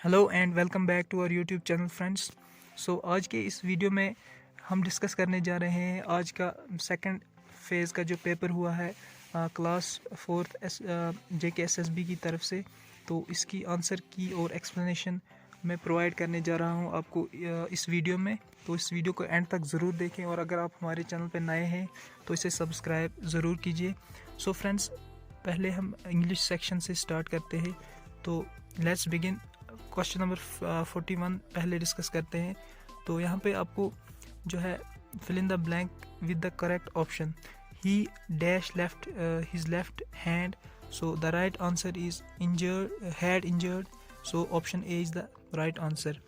Hello and welcome back to our YouTube channel friends. आज के इस वीडियो में हम डिस्कस करने जा रहे हैं आज का सेकंड फेज़ का जो पेपर हुआ है क्लास फोर्थ JKSSB की तरफ से। तो इसकी आंसर की और एक्सप्लेनेशन मैं प्रोवाइड करने जा रहा हूं आपको इस वीडियो में। तो इस वीडियो को एंड तक ज़रूर देखें और अगर आप हमारे चैनल पर नए हैं तो इसे सब्सक्राइब ज़रूर कीजिए। फ्रेंड्स, पहले हम इंग्लिश सेक्शन से स्टार्ट करते हैं। तो लेट्स बिगिन। क्वेश्चन नंबर 41 पहले डिस्कस करते हैं। तो यहाँ पे आपको जो है fill in the blank with the correct option. He dash left his left hand, so the right answer is had injured, so option A is the right answer.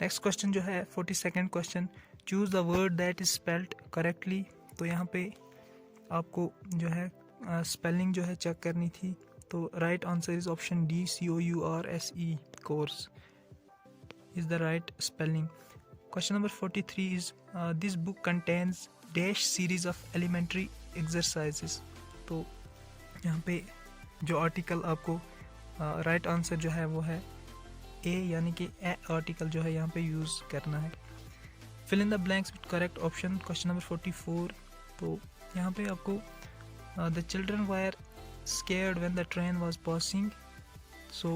Next question जो है 42nd question, choose the word that is spelled correctly. तो यहाँ पे आपको जो है spelling जो है चेक करनी थी। तो right answer is option D, COURSE, course is the right spelling. Question number 43 is this book contains dash series of elementary exercises. तो यहाँ पे जो आर्टिकल आपको राइट आंसर जो है वो है ए, यानी कि ए आर्टिकल जो है यहाँ पे यूज़ करना है। Fill in the blanks with correct option. Question number 44, तो यहाँ पे आपको the children were scared when the train was passing, so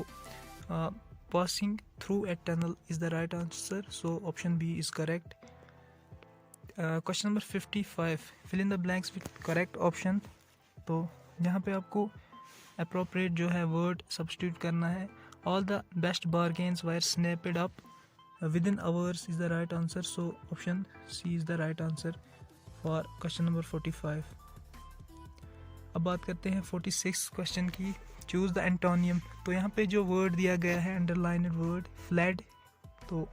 passing through a tunnel is the right answer, so option B is correct. Question number 55, fill in the blanks with correct option। तो यहाँ पे आपको appropriate जो है word substitute करना है। all the best bargains were snapped up within hours is the right answer, so option C is the right answer for question number 45। अब बात करते हैं 46 क्वेश्चन की, चूज़ द एंटोनियम। तो यहाँ पे जो वर्ड दिया गया है अंडरलाइनड वर्ड फ्लैड, तो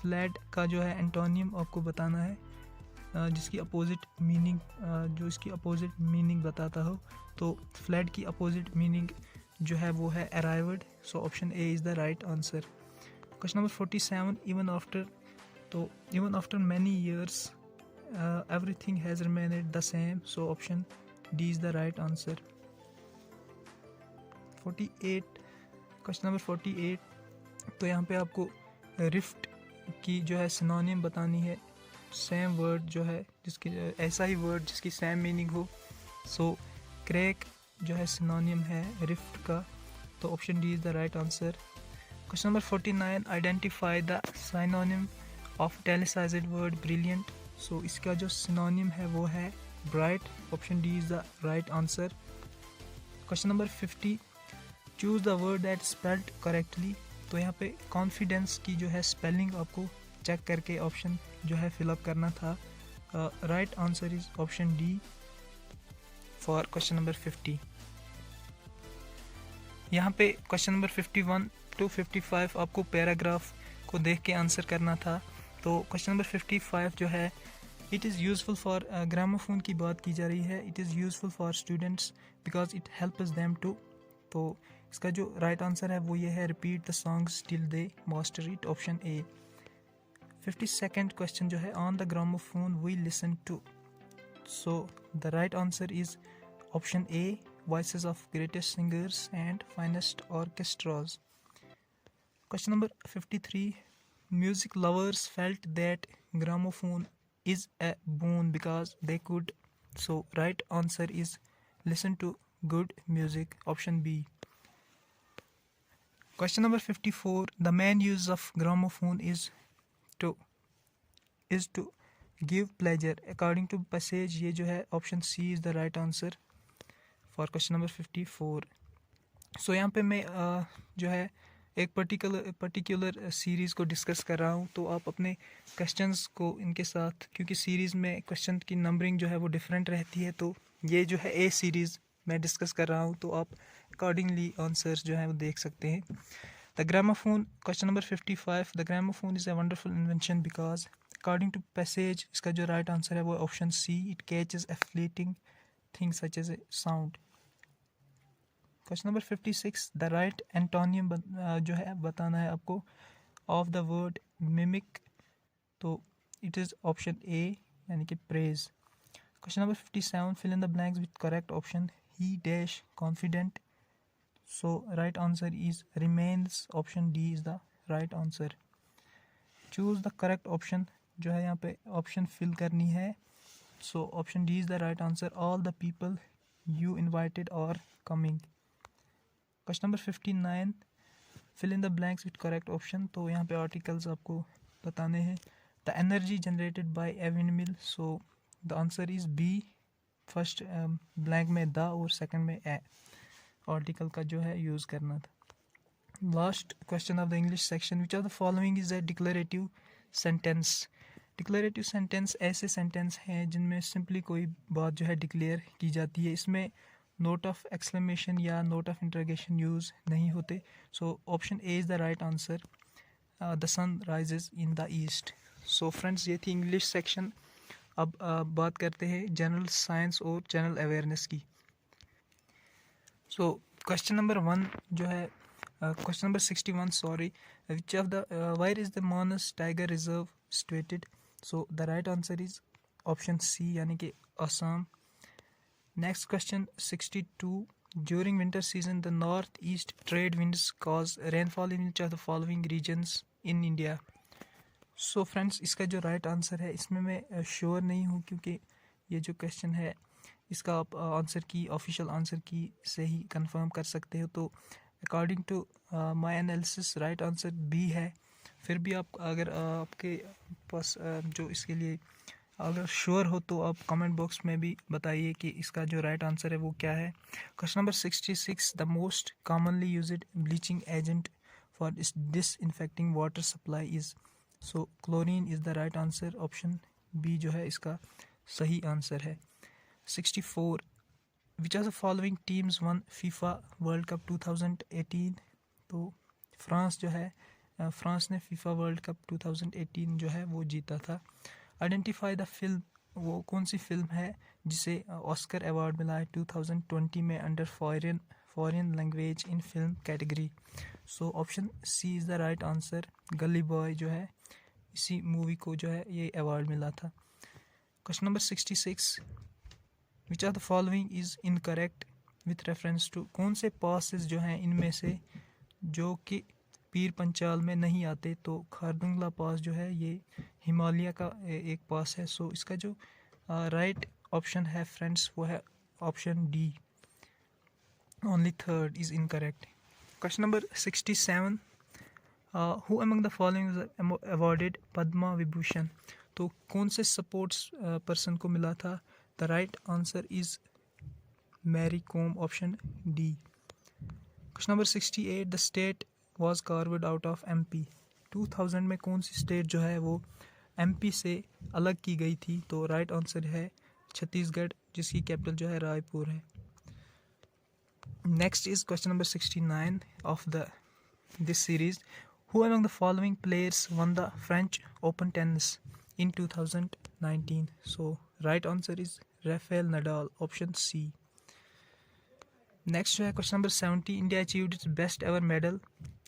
फ्लैड का जो है एंटोनियम आपको बताना है जिसकी अपोजिट मीनिंग जो इसकी अपोजिट मीनिंग बताता हो। तो फ्लैड की अपोजिट मीनिंग जो है वो है arrived, so option A is the right answer. Question number 47, even after, तो even after many years everything has remained the same, so option D is the right answer। 48, question number 48, तो यहाँ पे आपको rift की जो है synonym बतानी है। सेम वर्ड जो है जिसकी ऐसा ही वर्ड जिसकी सेम मीनिंग हो। सो क्रैक जो है सिनोनिम है रिफ्ट का, तो option D is the right answer. Question number 49, identify the synonym of italicised word brilliant. So इसका जो सिनोनिम है वो है bright, option D is the right answer. Question number 50, choose the word that spelled correctly. तो यहाँ पे confidence की जो है स्पेलिंग आपको चेक करके ऑप्शन जो है फिलअप करना था। Right answer is option D for question number 50। यहाँ पे क्वेश्चन नंबर 51 to 55 आपको पैराग्राफ को देख के आंसर करना था। तो क्वेश्चन नंबर 55 जो है, it is useful for gramophone की बात की जा रही है। It is useful for students because it helps them to, तो इसका जो राइट आंसर है वो ये है, repeat the songs till they master it, option A. 52nd question जो है, on the gramophone we listen to, so the right answer is option A, voices of greatest singers and finest orchestras. Question number 53, music lovers felt that gramophone is a boon because they could, so right answer is listen to good music, option B। Question number 54, the main use of gramophone is to give pleasure according to passage, ये जो है option C is the right answer for question number 54। so यहाँ पे मैं जो है एक particular series को डिस्कस कर रहा हूँ। तो आप अपने क्वेश्चंस को इनके साथ, क्योंकि सीरीज़ में क्वेश्चन की नंबरिंग जो है वो डिफरेंट रहती है, तो ये जो है ए सीरीज़ मैं डिस्कस कर रहा हूँ, तो आप अकॉर्डिंगली आंसर्स जो है वो देख सकते हैं। The gramophone, question number 55, the gramophone is a wonderful invention because according to passage, इसका जो राइट आंसर है वो option C, it catches a fleeting thing such as a sound. Question number 56, the right antonym जो है बताना है आपको of the word mimic, तो इट इज़ ऑप्शन ए यानी कि praise. Question number 57, fill in the blanks with correct option. He dash confident, So right answer is remains. Option D is the right answer. Choose the correct option. जो है यहाँ पे option fill करनी है. So option D is the right answer. All the people you invited are coming. Question number 59. Fill in the blanks with correct option. तो यहाँ पे articles आपको बताने हैं. The energy generated by a windmill. So the answer is B. First blank में the और second में a. Article का जो है use करना था. Last question of the English section. Which of the following is a declarative sentence? Declarative sentence ऐसे sentence हैं जिनमें simply कोई बात जो है declare की जाती है. इसमें note of exclamation या note of interrogation use नहीं होते. So option A is the right answer. The sun rises in the east. So friends, ये थी English section. अब बात करते हैं general science और general awareness की. So question number 1 जो है question number 61 sorry, which of the where is the Manas Tiger Reserve situated? So the right answer is option C यानी कि Assam. Next question 62. During winter season the northeast trade winds cause rainfall in which of the following regions in India? So friends, इसका जो right answer है इसमें मैं sure नहीं हूँ क्योंकि ये जो question है इसका आप आंसर की ऑफिशियल आंसर की से ही कंफर्म कर सकते हो. तो according to my analysis right answer B है. फिर भी आप अगर आपके पास जो इसके लिए अगर श्योर हो तो आप कमेंट बॉक्स में भी बताइए कि इसका जो राइट आंसर है वो क्या है. Question number 66. The most commonly used bleaching agent for disinfecting water supply is. So chlorine is the right answer. Option B जो है इसका सही आंसर है. 64. Which of the following teams won FIFA World Cup 2018? तो France जो है France ने FIFA world cup 2018 जो है वो जीता था. Identify the film. वो कौन सी फिल्म है जिसे ऑस्कर अवार्ड मिला है 2020 में under foreign language in film category? So option C is the right answer. Gully Boy जो है इसी मूवी को जो है ये अवार्ड मिला था. Question number 66. Which of the following is incorrect with reference to? कौन से passes जो हैं इनमें से जो कि पीर पंचाल में नहीं आते? तो खारदुंगला पास जो है ये हिमालय का एक पास है. सो इसका जो राइट ऑप्शन है फ्रेंड्स वो है option D. Only third is incorrect. Question number 67. Who among the following awarded Padma Vibhushan? तो कौन से स्पोर्ट्स पर्सन को मिला था? The right answer is Mary Kom. Option D. Question number 68. The state was carved out of MP. 2000 में कौन सी state जो है वो MP से अलग की गई थी? तो राइट आंसर है छत्तीसगढ़ जिसकी कैपिटल जो है रायपुर है. Next is question number 69 of this series. Who among the following players won the French Open tennis in 2019? So right answer is Rafael Nadal. Option C. Next जो है question number 70. India achieved it's best ever medal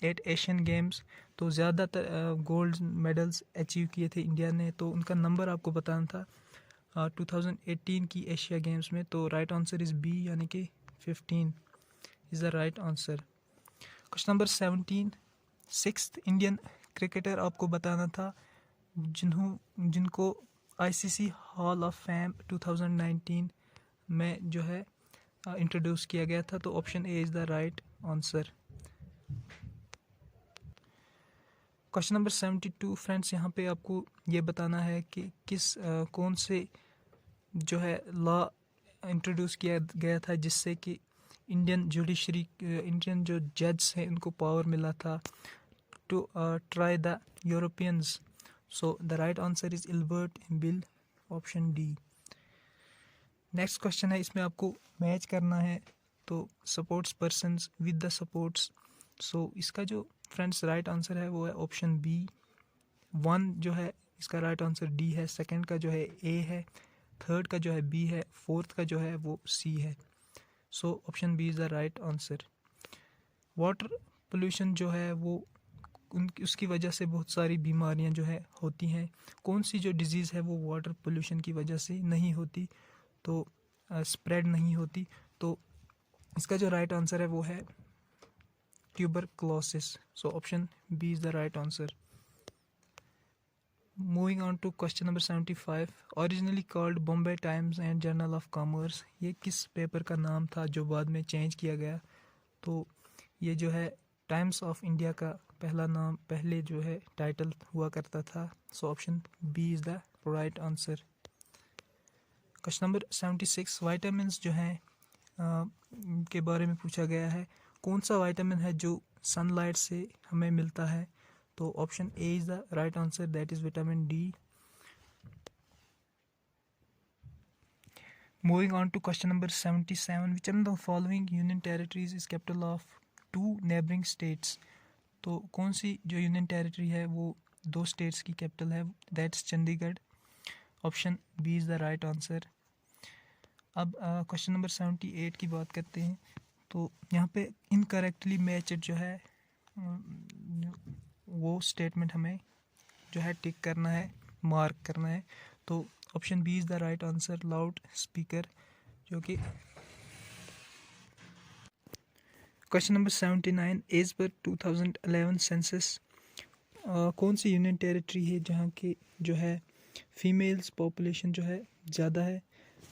at Asian games. तो ज़्यादातर gold medals achieve किए थे India ने. तो उनका number आपको बताना था 2018 की एशिया गेम्स में. तो राइट आंसर इज़ बी यानी कि 15 is the right answer. Question number 17. Sixth Indian cricketer आपको बताना था जिनको ICC हॉल ऑफ फेम 2019 में जो है इंट्रोड्यूस किया गया था. तो option A is the right answer. Question number 72 friends, यहाँ पे आपको ये बताना है कि कौन से जो है लॉ इंट्रोड्यूस किया गया था जिससे कि इंडियन जुडिशरी इंडियन जो जज हैं उनको पावर मिला था to try the Europeans. So the right answer is Albert Bill. Option D. Next question है, इसमें आपको मैच करना है तो sports persons with the sports. So इसका जो फ्रेंड्स राइट आंसर है वो है ऑप्शन बी. 1 जो है इसका राइट आंसर डी है. सेकंड का जो है ए है. थर्ड का जो है बी है. फोर्थ का जो है वो सी है. So option B is the right answer. Water pollution जो है वो उसकी वजह से बहुत सारी बीमारियां जो है होती हैं. कौन सी जो डिज़ीज़ है वो वाटर पोल्यूशन की वजह से नहीं होती, तो स्प्रेड नहीं होती. तो इसका जो राइट आंसर है वो है tuberculosis. So option B is the right answer. Moving on to question number 75. Originally called Bombay Times and Journal of Commerce, ये किस पेपर का नाम था जो बाद में चेंज किया गया? तो ये जो है टाइम्स ऑफ इंडिया का पहला नाम, पहले जो है टाइटल हुआ करता था. So option B is the right answer. Question number 76. Vitamins जो हैं के बारे में पूछा गया है. कौन सा वाइटामिन है जो सनलाइट से हमें मिलता है? तो option A is the right answer, that is vitamin D. Moving on to question number 77. Which of the following union territories is capital of 2 neighbouring states? तो कौन सी जो यूनियन टेरिटरी है वो 2 स्टेट्स की कैपिटल है? That's Chandigarh. Option B is the right answer. अब question number 78 की बात करते हैं. तो यहाँ पे इनकरेक्टली मैच्ड जो है वो स्टेटमेंट हमें जो है टिक करना है, मार्क करना है. तो option B is the right answer, loudspeaker, जो कि question number 79. As per 2011 census कौन सी यूनियन टेरिटरी है जहाँ के जो है फीमेल्स पॉपुलेशन जो है ज़्यादा है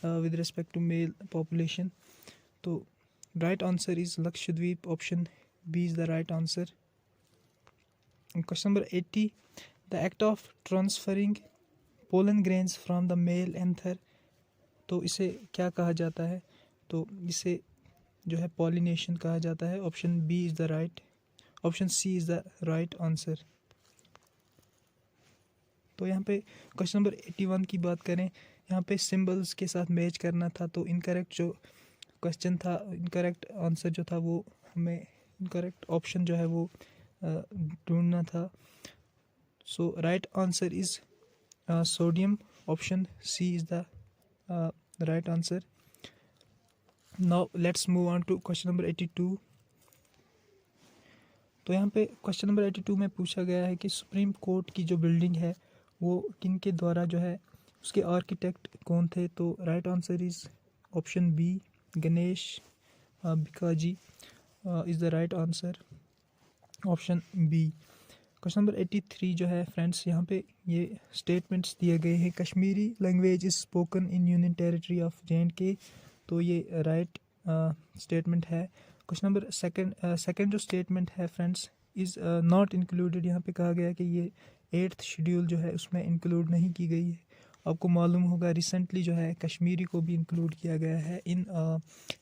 with respect to male population? तो right answer is Lakshadweep. Option B is the right answer. Question number 80. The act of transferring pollen grains from the male anther, तो इसे क्या कहा जाता है? तो इसे जो है पॉलिनेशन कहा जाता है. Option B is the right, option C is the right answer. तो यहाँ पे क्वेश्चन नंबर 81 की बात करें. यहाँ पे सिंबल्स के साथ मैच करना था. तो इनकरेक्ट जो क्वेश्चन था, इनकरेक्ट आंसर जो था वो हमें इनकरेक्ट ऑप्शन जो है वो ढूंढना था. So right answer is sodium. Option C is the right answer. Now let's move on to question number 82. तो यहाँ पे क्वेश्चन नंबर 82 में पूछा गया है कि सुप्रीम कोर्ट की जो बिल्डिंग है वो किन के द्वारा जो है उसके आर्किटेक्ट कौन थे? तो right answer is option B, Ganesh Bhikaji is the right answer. Option B. Question number 83 जो है फ्रेंड्स, यहाँ पे ये स्टेटमेंट्स दिए गए हैं. Kashmiri language is spoken in union territory of JNK, तो ये राइट स्टेटमेंट है. क्वेश्चन नंबर सेकंड जो स्टेटमेंट है फ्रेंड्स इज़ नॉट इंक्लूडेड. यहाँ पे कहा गया है कि ये 8th शेड्यूल जो है उसमें इंक्लूड नहीं की गई है. आपको मालूम होगा रिसेंटली जो है कश्मीरी को भी इंक्लूड किया गया है in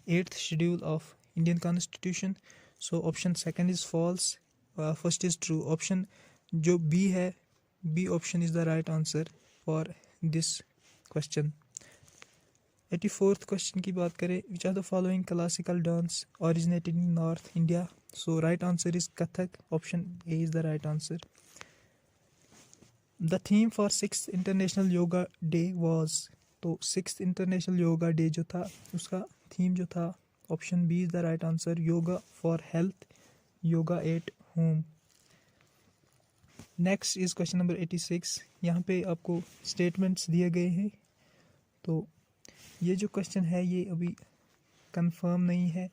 8th schedule of Indian constitution. So option second is false, first is true. Option जो बी है, B option is the right answer for this question. 84th question की बात करें. Which are the following classical dance originated in north India? So right answer is Kathak. Option A is the right answer. The theme for 6th international yoga day was, तो 6th international yoga day जो था उसका theme जो था, option B is the right answer, yoga for health, yoga at home. Next is question number 86. यहाँ पे आपको statements दिए गए हैं. तो ये जो क्वेश्चन है ये अभी कंफर्म नहीं है,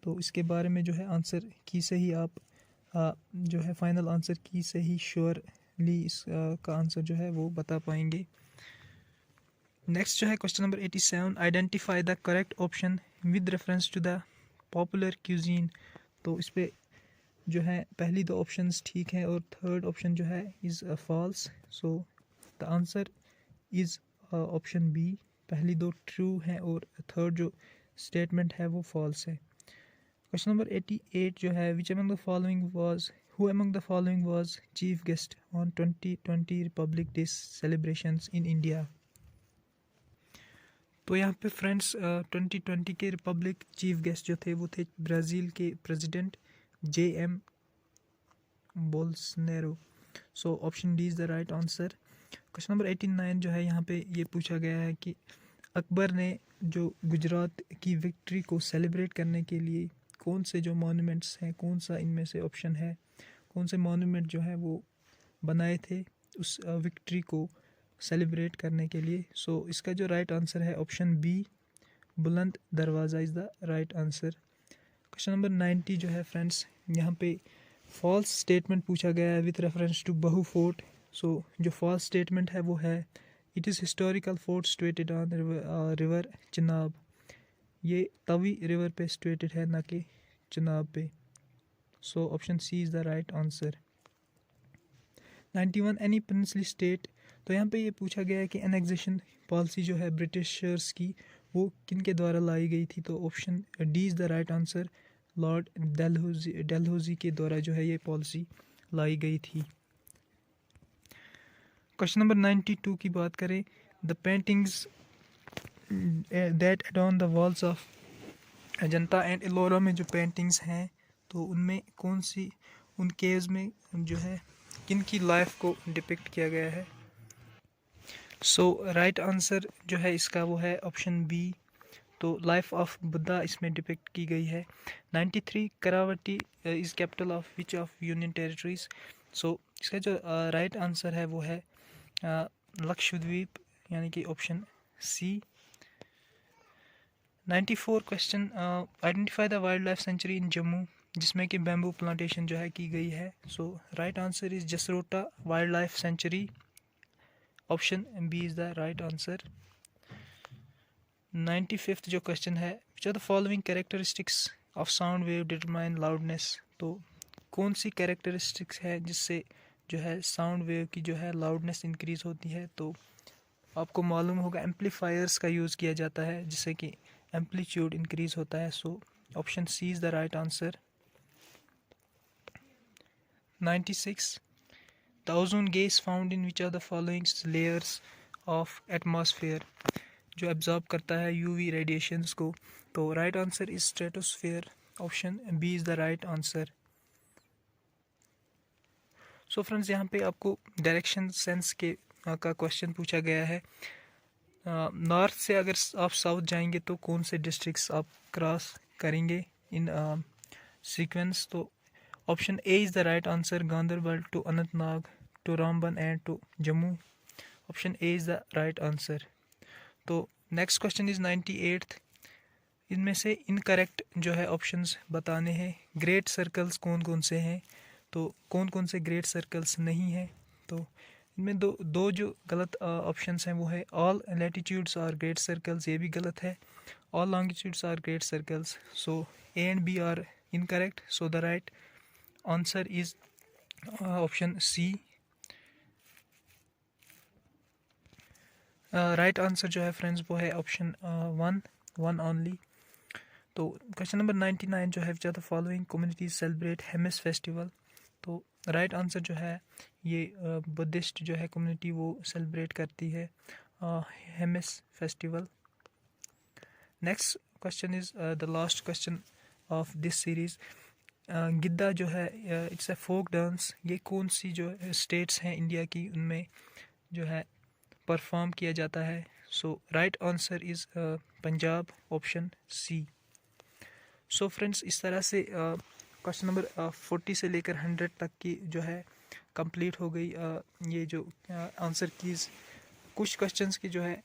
तो इसके बारे में जो है आंसर की से ही आप जो है फाइनल आंसर की से ही श्योरली इसका आंसर जो है वो बता पाएंगे. नेक्स्ट जो है question number 87. Identify the correct option with reference to the popular cuisine. तो इस पे जो है पहली 2 ऑप्शंस ठीक हैं और थर्ड ऑप्शन जो है is false. So the answer is option B. पहली 2 ट्रू हैं और थर्ड जो स्टेटमेंट है वो फॉल्स है. क्वेश्चन नंबर 88 जो है. Which among the following was, who among the following was chief guest on 2020 Republic day celebrations in India? तो यहाँ पे फ्रेंड्स 2020 के रिपब्लिक चीफ गेस्ट जो थे वो थे ब्राज़ील के president JM Bolsonaro. So option D is the right answer. Question number 89 जो है यहाँ पे ये पूछा गया है कि अकबर ने जो गुजरात की विक्ट्री को सेलिब्रेट करने के लिए कौन से जो मॉन्यूमेंट्स हैं, कौन सा इनमें से ऑप्शन है, कौन से मॉन्यूमेंट जो है वो बनाए थे उस विक्ट्री को सेलिब्रेट करने के लिए? सो इसका जो राइट आंसर है ऑप्शन बी, बुलंद दरवाज़ा is the right answer. Question number 90 जो है फ्रेंड्स, यहाँ पे फॉल्स स्टेटमेंट पूछा गया है विथ रेफरेंस टू बहू फोर्ट। सो जो फॉल्स स्टेटमेंट है वो है it is historical fort situated on river Chenab. ये तवी रिवर पे सिचुएटेड है, ना कि चिनाब पे। So option C is the right answer. 91 any princely state, तो यहाँ पे ये पूछा गया है कि एनेक्सेशन पॉलिसी जो है ब्रिटिशर्स की वो किन के द्वारा लाई गई थी। तो option D is the right answer. Lord Dalhousie के द्वारा जो है ये पॉलिसी लाई गई थी। क्वेश्चन नंबर 92 की बात करें, the paintings that एडॉर्न the walls of Ajanta and Ellora में जो पेंटिंग्स हैं तो उनमें कौन सी, उन केव्स में जो है किन की लाइफ को डिपिक्ट किया गया है। सो राइट आंसर जो है इसका वो है ऑप्शन बी। तो लाइफ ऑफ बुद्धा इसमें डिपिक्ट की गई है। 93 Kavaratti is capital of which of union territories. So इसका जो राइट आंसर है वो है लक्षद्वीप, यानी कि option C. 94 question, identify the wildlife sanctuary in Jammu, जिसमें कि बैम्बू प्लांटेशन जो है की गई है। So right answer is Jasrota wildlife sanctuary, option B is the right answer. 95th जो क्वेश्चन है, which are the following characteristics of sound wave determine loudness. तो कौन सी कैरेक्टरिस्टिक्स है जिससे जो है साउंड वेव की जो है लाउडनेस इंक्रीज़ होती है। तो आपको मालूम होगा एम्पलीफायर्स का यूज़ किया जाता है जिससे कि एम्पलीट्यूड इंक्रीज़ होता है। So option C is the right answer. 96 the ozone gas found in which are the following layers of atmosphere, जो एब्जॉर्ब करता है यूवी रेडिएशंस को। तो right answer is stratosphere, option B is the right answer. So friends, यहाँ पे आपको direction sense के का क्वेश्चन पूछा गया है। नॉर्थ से अगर आप साउथ जाएंगे तो कौन से डिस्ट्रिक्ट्स आप क्रॉस करेंगे इन सीक्वेंस। तो option A is the right answer, Ganderbal to Anantnag to Ramban and to Jammu, option A is the right answer. तो नेक्स्ट क्वेश्चन इज़ 98th, इनमें से इनकरेक्ट जो है ऑप्शंस बताने हैं। ग्रेट सर्कल्स कौन कौन से हैं, तो कौन कौन से ग्रेट सर्कल्स नहीं हैं। तो इनमें दो जो गलत ऑप्शंस हैं वो है all latitudes are great circles, ये भी गलत है। All longitudes are great circles, so A and B are incorrect. So the right answer is option C. Right answer जो है फ्रेंड्स वो है ऑप्शन वन ओनली। तो क्वेश्चन नंबर 99 जो है which are the following communities celebrate Hemis festival. तो right answer जो है ये बुद्धिस्ट जो है कम्युनिटी वो सेलिब्रेट करती है Hemis festival. Next question is the last question of this series. Giddha जो है इट्स अ फोक डांस, ये कौन सी जो स्टेट्स हैं इंडिया की उनमें जो है परफॉर्म किया जाता है। So right answer is Punjab, option C. So friends, इस तरह से क्वेश्चन नंबर 40 से लेकर 100 तक की जो है कंप्लीट हो गई ये जो आंसर कीज़। कुछ क्वेश्चंस की जो है